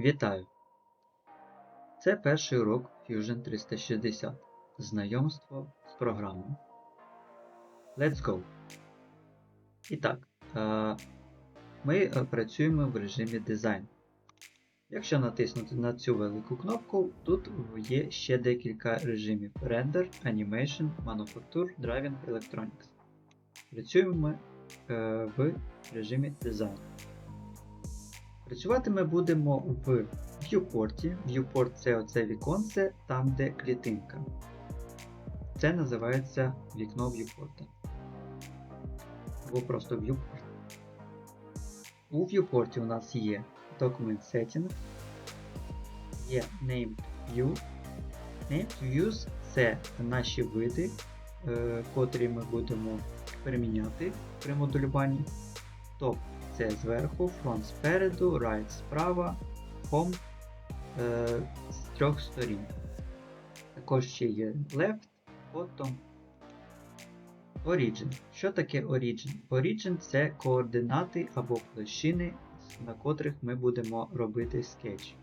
Вітаю! Це перший урок Fusion 360. Знайомство з програмою. Let's go! І так, ми працюємо в режимі дизайн. Якщо натиснути на цю велику кнопку, тут є ще декілька режимів: Render, Animation, Manufacture, Driving, Electronics. Працюємо ми в режимі дизайн. Працювати ми будемо в Viewport. Viewport – це оце віконце, там де клітинка. Це називається вікно Viewport. Або просто Viewport. У Viewport у нас є Document Setting, є Named View. Named Views – це наші види, котрі ми будемо переміняти при моделюванні. Top – це зверху, Front спереду, Right справа, Home з трьох сторін. Також ще є Left, Bottom, Origin. Що таке Origin? Origin – це координати або площини, на котрих ми будемо робити скетч.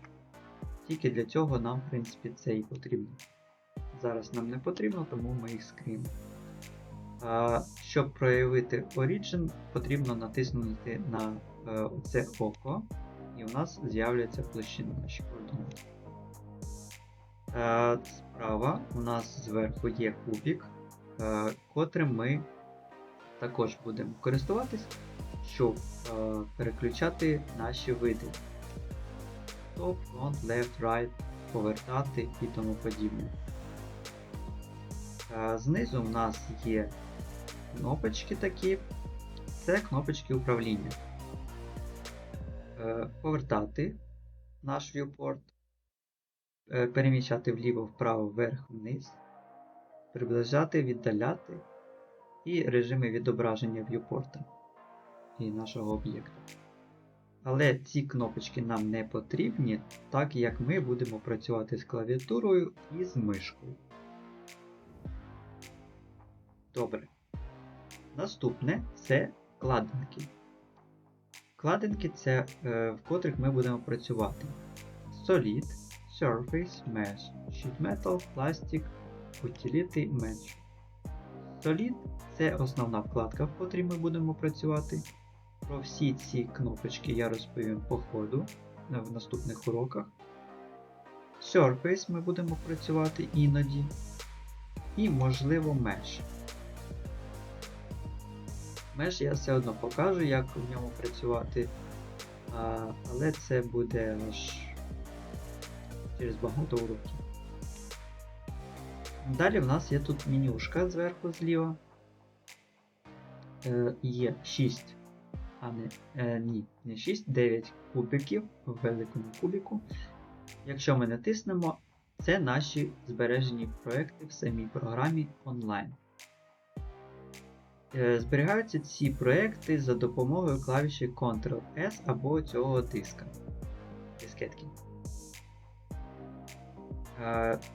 Тільки для цього нам, в принципі, це і потрібно. Зараз нам не потрібно, тому ми їх скриємо. Щоб проявити Origin, потрібно натиснути на це око, і у нас з'являться площини наші координати. Справа у нас зверху є кубик, котрим ми також будемо користуватись, щоб переключати наші види. Top, front, left, right, повертати і тому подібне. Знизу у нас є кнопочки такі, це кнопочки управління. Повертати наш viewport, переміщати вліво, вправо, вверх, вниз, приближати, віддаляти і режими відображення viewport і нашого об'єкта. Але ці кнопочки нам не потрібні, так як ми будемо працювати з клавіатурою і з мишкою. Добре. Наступне це вкладинки. Вкладинки це в котрих ми будемо працювати. Solid, Surface, Mesh, Sheet Metal, Plastic, Utility, Mesh. Solid це основна вкладка, в котрій ми будемо працювати. Про всі ці кнопочки я розповім по ходу в наступних уроках. Surface ми будемо працювати іноді. І, можливо, Mesh. Mesh я все одно покажу, як в ньому працювати, але це буде аж через багато уроків. Далі в нас є тут менюшка зверху зліва. Є 6, не 6, 9 кубиків в великому кубику. Якщо ми натиснемо, це наші збережені проекти в самій програмі онлайн. Зберігаються ці проекти за допомогою клавіші Ctrl-S або цього дискетки.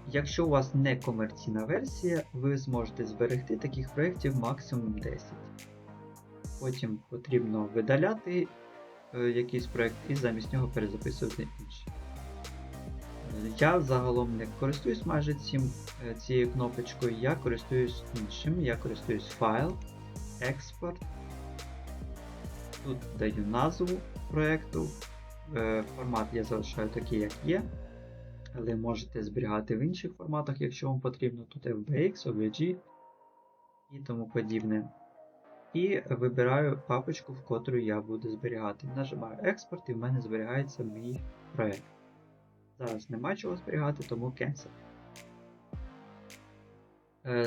Якщо у вас не комерційна версія, ви зможете зберегти таких проєктів максимум 10. Потім потрібно видаляти якийсь проєкт і замість нього перезаписувати інший. Я загалом не користуюсь майже цією кнопочкою, я користуюсь іншим, я користуюсь файл, експорт. Тут даю назву проєкту, формат я залишаю такий, як є, але можете зберігати в інших форматах, якщо вам потрібно. Тут FBX, OBJ і тому подібне. І вибираю папочку, в котру я буду зберігати. Нажимаю експорт і в мене зберігається мій проєкт. Зараз нема чого зберігати, тому Cancel.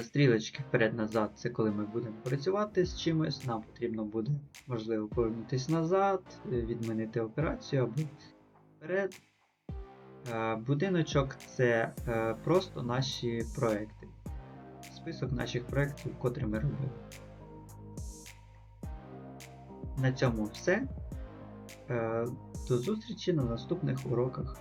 Стрілочки вперед-назад – це коли ми будемо працювати з чимось. Нам потрібно буде, можливо, повернутися назад, відмінити операцію або вперед. Будиночок – це просто наші проекти. Список наших проєктів, котрі ми робили. На цьому все. До зустрічі на наступних уроках.